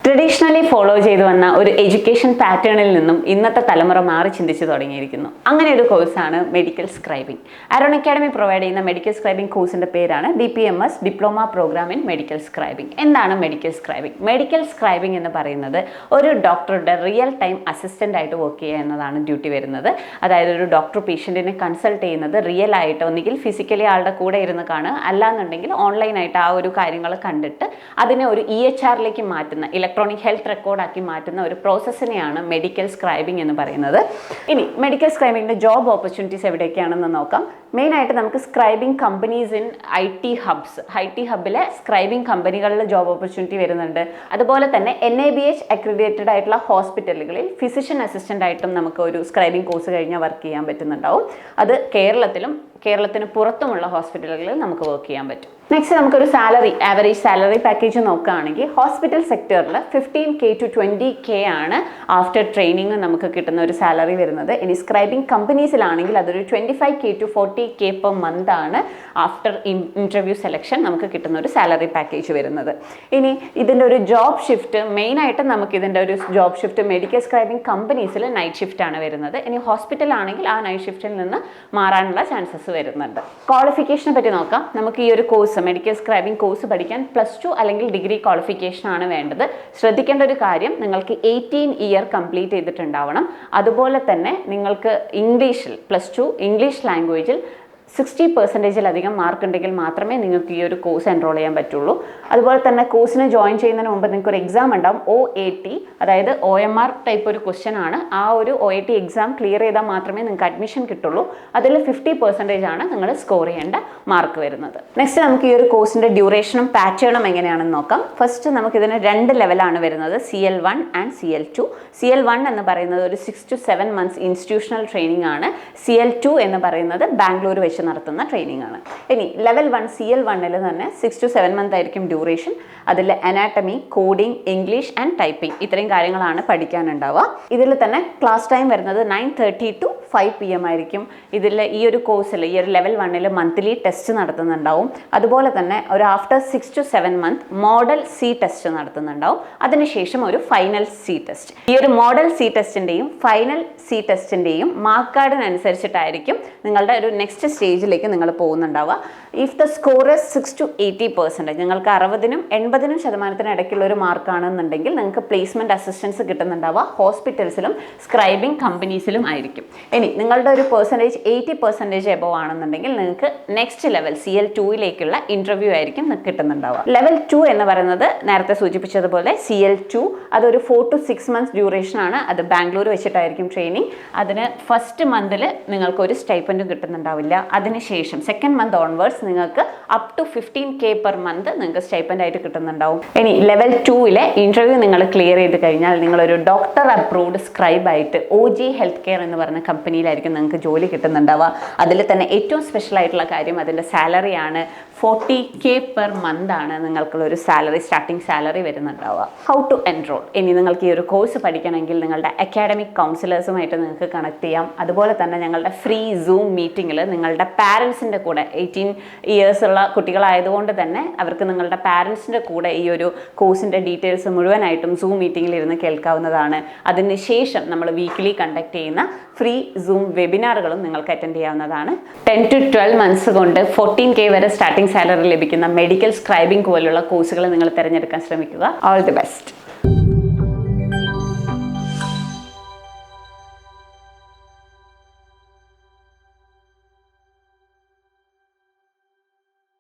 Traditionally follow ചെയ്തു വന്ന ഒരു എഡ്യൂക്കേഷൻ പാറ്റേണിൽ നിന്നും ഇന്നത്തെ തലമുറ മാറി ചിന്തിച്ചു തുടങ്ങിയിരിക്കുന്നു. അങ്ങനെ ഒരു കോഴ്സാണ് medical scribing. Aaron academy provide ചെയ്യുന്ന മെഡിക്കൽ സ്ക്രൈബിംഗ് കോഴ്സിന്റെ പേരാണ് DPMS diploma program in medical scribing. എന്താണ് മെഡിക്കൽ സ്ക്രൈബിംഗ്? മെഡിക്കൽ സ്ക്രൈബിംഗ് എന്ന് പറയുന്നത് ഒരു ഡോക്ടറുടെ റിയൽ ടൈം അസിസ്റ്റന്റ് ആയിട്ട് വർക്ക് ചെയ്യുക എന്നതാണ് ഡ്യൂട്ടി വരുന്നത്. അതായത് ഒരു ഡോക്ടർ പേഷ്യന്റിനെ കൺസൾട്ട് ചെയ്യുന്നത് റിയൽ ആയിട്ട് ഒന്നുകിൽ ഫിസിക്കലി ആളുടെ കൂടെ ഇരുന്ന് കാണുക, അല്ലാന്നുണ്ടെങ്കിൽ ഓൺലൈനായിട്ട് ആ ഒരു കാര്യങ്ങൾ കണ്ടിട്ട് അതിനെ ഒരു EHRലേക്ക് മാറ്റുന്ന ഇലക്ട്രോണിക് ഹെൽത്ത് റെക്കോർഡാക്കി മാറ്റുന്ന ഒരു പ്രോസസ്സിനെയാണ് മെഡിക്കൽ സ്ക്രൈബിംഗ് എന്ന് പറയുന്നത്. ഇനി മെഡിക്കൽ സ്ക്രൈബിങ്ങിൻ്റെ ജോബ് ഓപ്പർച്യൂണിറ്റീസ് എവിടെയൊക്കെയാണെന്ന് നോക്കാം. മെയിനായിട്ട് നമുക്ക് scribing companies in IT hubs, IT ഹബിലെ സ്ക്രൈബിംഗ് കമ്പനികളിൽ ജോബ് ഓപ്പർച്യൂണിറ്റി വരുന്നുണ്ട്. അതുപോലെ തന്നെ NABH അക്രഡിറ്റഡ് ആയിട്ടുള്ള ഹോസ്പിറ്റലുകളിൽ ഫിസിഷ്യൻ അസിസ്റ്റൻ്റ് ആയിട്ടും നമുക്ക് ഒരു സ്ക്രൈബിംഗ് കോഴ്സ് കഴിഞ്ഞാൽ വർക്ക് ചെയ്യാൻ പറ്റുന്നുണ്ടാവും. അത് കേരളത്തിന് പുറത്തുമുള്ള ഹോസ്പിറ്റലുകളിൽ നമുക്ക് വർക്ക് ചെയ്യാൻ പറ്റും. നെക്സ്റ്റ് നമുക്കൊരു ആവറേജ് സാലറി പാക്കേജ് നോക്കുകയാണെങ്കിൽ ഹോസ്പിറ്റൽ സെക്ടറിൽ 15K to 20K ആണ് ആഫ്റ്റർ ട്രെയിനിങ് നമുക്ക് കിട്ടുന്ന ഒരു സാലറി വരുന്നത്. ഇനി സ്ക്രൈബിംഗ് കമ്പനീസിലാണെങ്കിൽ അതൊരു 25K to 40K per month ആണ് ആഫ്റ്റർ ഇൻ്റർവ്യൂ സെലക്ഷൻ നമുക്ക് കിട്ടുന്ന ഒരു സാലറി പാക്കേജ് വരുന്നത്. ഇനി ഇതിൻ്റെ ഒരു ജോബ് ഷിഫ്റ്റ്, മെയിനായിട്ട് നമുക്ക് ഇതിൻ്റെ ഒരു ജോബ് ഷിഫ്റ്റ് മെഡിക്കൽ സ്ക്രൈബിംഗ് കമ്പനീസിൽ നൈറ്റ് ഷിഫ്റ്റ് ആണ് വരുന്നത്. ഇനി ഹോസ്പിറ്റലാണെങ്കിൽ ആ നൈറ്റ് ഷിഫ്റ്റിൽ നിന്ന് മാറാനുള്ള ചാൻസസ് വരുന്നുണ്ട്. ക്വാളിഫിക്കേഷനെ പറ്റി നോക്കാം. നമുക്ക് ഈ ഒരു കോഴ്സ് മെഡിക്കൽ സ്ക്രൈബിംഗ് കോഴ്സ് പഠിക്കാൻ +2 അല്ലെങ്കിൽ ഡിഗ്രി ക്വാളിഫിക്കേഷൻ ആണ് വേണ്ടത്. ശ്രദ്ധിക്കേണ്ട ഒരു കാര്യം, നിങ്ങൾക്ക് 18 ഇയർ കംപ്ലീറ്റ് ചെയ്തിട്ടുണ്ടാവണം. അതുപോലെ തന്നെ നിങ്ങൾക്ക് ഇംഗ്ലീഷിൽ +2 ഇംഗ്ലീഷ് ലാംഗ്വേജിൽ 60%-ലധികം മാർക്ക് ഉണ്ടെങ്കിൽ മാത്രമേ നിങ്ങൾക്ക് ഈ ഒരു കോഴ്സ് എൻറോൾ ചെയ്യാൻ പറ്റുള്ളൂ. അതുപോലെ തന്നെ കോഴ്സിന് ജോയിൻ ചെയ്യുന്നതിന് മുമ്പ് നിങ്ങൾക്ക് ഒരു എക്സാം ഉണ്ടാവും, OAT, അതായത് OMR ടൈപ്പ് ഒരു ക്വസ്റ്റ്യൻ ആണ്. ആ ഒരു OAT എക്സാം ക്ലിയർ ചെയ്താൽ മാത്രമേ നിങ്ങൾക്ക് അഡ്മിഷൻ കിട്ടുള്ളൂ. അതിൽ 50% ആണ് നിങ്ങൾ സ്കോർ ചെയ്യേണ്ട മാർക്ക് വരുന്നത്. നെക്സ്റ്റ് നമുക്ക് ഈ ഒരു കോഴ്സിൻ്റെ ഡ്യൂറേഷനും പാറ്റേണും എങ്ങനെയാണെന്ന് നോക്കാം. ഫസ്റ്റ് നമുക്കിതിന് 2 ലെവലാണ് വരുന്നത്, CL1 ആൻഡ് CL2. CL1 എന്ന് പറയുന്നത് ഒരു 6 to 7 months ഇൻസ്റ്റിറ്റ്യൂഷണൽ ട്രെയിനിങ് ആണ്. CL2 എന്ന് പറയുന്നത് ബാംഗ്ലൂർ വെച്ച് നടത്തുന്ന ട്രെയിനിങ് ആണ്. ഇനി ലെവൽ 1 CL1 തന്നെ 6 to 7 months ആയിരിക്കും ഡ്യൂറേഷൻ. അതിൽ anatomy, coding, English and typing ഇത്രയും കാര്യങ്ങളാണ് പഠിക്കാനുണ്ടാവുക. ഇതിൽ തന്നെ ക്ലാസ് ടൈം വരുന്നത് 9:30 to 5 PM ആയിരിക്കും. ഇതിൽ ഈ ഒരു കോഴ്സിൽ ഈ ഒരു ലെവൽ 1 മന്ത്ലി ടെസ്റ്റ് നടത്തുന്നുണ്ടാവും. അതുപോലെ തന്നെ ഒരു after 6 to 7 months model C test നടത്തുന്നുണ്ടാവും. അതിനുശേഷം ഒരു ഫൈനൽ C ടെസ്റ്റ്. ഈ ഒരു മോഡൽ C ടെസ്റ്റിൻ്റെയും ഫൈനൽ C ടെസ്റ്റിൻ്റെയും മാർക്ക് കാർഡിനനുസരിച്ചിട്ടായിരിക്കും നിങ്ങളുടെ ഒരു നെക്സ്റ്റ് സ്റ്റേജിലേക്ക് നിങ്ങൾ പോകുന്നുണ്ടാവുക. If the score is 6 to 80%, നിങ്ങൾക്ക് 60-നും 80-നും ഇടയ്ക്കുള്ള ഒരു മാർക്കാണെന്നുണ്ടെങ്കിൽ നിങ്ങൾക്ക് പ്ലേസ്മെൻറ്റ് അസിസ്റ്റൻസ് കിട്ടുന്നുണ്ടാവുക ഹോസ്പിറ്റൽസിലും സ്ക്രൈബിംഗ് കമ്പനീസിലും ആയിരിക്കും. ഇനി നിങ്ങളുടെ ഒരു 80% എബോവ് ആണെന്നുണ്ടെങ്കിൽ നിങ്ങൾക്ക് നെക്സ്റ്റ് ലെവൽ CL2ലേക്കുള്ള ഇൻ്റർവ്യൂ ആയിരിക്കും കിട്ടുന്നുണ്ടാവുക. ലെവൽ 2 എന്ന് പറയുന്നത് നേരത്തെ സൂചിപ്പിച്ചതുപോലെ CL2, അതൊരു 4 to 6 months ഡ്യൂറേഷൻ ആണ്. അത് ബാംഗ്ലൂർ വെച്ചിട്ടായിരിക്കും ട്രെയിനിങ്. അതിന് ഫസ്റ്റ് മന്തിൽ നിങ്ങൾക്ക് ഒരു സ്റ്റൈപ്പൻറ്റും കിട്ടുന്നുണ്ടാവില്ല. അതിനുശേഷം സെക്കൻഡ് മന്ത് ഓൺവേർഡ്സ് നിങ്ങൾക്ക് up to 15K per month നിങ്ങൾക്ക് സ്റ്റൈപ്പൻഡ് ആയിട്ട് കിട്ടുന്നുണ്ടാവും. ഇനി ലെവൽ 2ലെ ഇൻ്റർവ്യൂ നിങ്ങൾ ക്ലിയർ ചെയ്ത് കഴിഞ്ഞാൽ നിങ്ങളൊരു ഡോക്ടർ അപ്രൂവ്ഡ് സ്ക്രൈബ് ആയിട്ട് OG ഹെൽത്ത് കെയർ എന്ന് പറഞ്ഞ കമ്പനിയിലായിരിക്കും നിങ്ങൾക്ക് ജോലി കിട്ടുന്നുണ്ടാവുക. അതിൽ തന്നെ ഏറ്റവും സ്പെഷ്യൽ ആയിട്ടുള്ള കാര്യം അതിൻ്റെ സാലറിയാണ്. 40K പെർ മന്ത് ആണ് നിങ്ങൾക്കുള്ളൊരു സ്റ്റാർട്ടിംഗ് സാലറി വരുന്നുണ്ടാവുക. How to enrol? ഇനി നിങ്ങൾക്ക് ഈ ഒരു കോഴ്സ് പഠിക്കണമെങ്കിൽ നിങ്ങളുടെ അക്കാഡമിക് കൗൺസിലേഴ്സുമായിട്ട് നിങ്ങൾക്ക് കണക്ട് ചെയ്യാം. അതുപോലെ തന്നെ ഞങ്ങളുടെ ഫ്രീ സൂം മീറ്റിങ്ങിൽ നിങ്ങളുടെ പാരൻസിൻ്റെ കൂടെ 18 ഇയേഴ്സ് ഉള്ള കുട്ടികളായതുകൊണ്ട് തന്നെ അവർക്ക് നിങ്ങളുടെ പാരൻസിൻ്റെ കൂടെ ഈ ഒരു കോഴ്സിൻ്റെ ഡീറ്റെയിൽസ് മുഴുവനായിട്ടും സൂം മീറ്റിങ്ങിൽ ഇരുന്ന് കേൾക്കാവുന്നതാണ്. അതിനുശേഷം നമ്മൾ വീക്കിലി കണ്ടക്ട് ചെയ്യുന്ന ഫ്രീ സൂം വെബിനാറുകളും നിങ്ങൾക്ക് അറ്റൻഡ് ചെയ്യാവുന്നതാണ്. 10 to 12 months കൊണ്ട് 14K വരെ സ്റ്റാർട്ടിംഗ് സാലറി ലഭിക്കുന്ന മെഡിക്കൽ സ്ക്രൈബിംഗ് പോലുള്ള കോഴ്സുകൾ നിങ്ങൾ തിരഞ്ഞെടുക്കാൻ ശ്രമിക്കുക. All the best.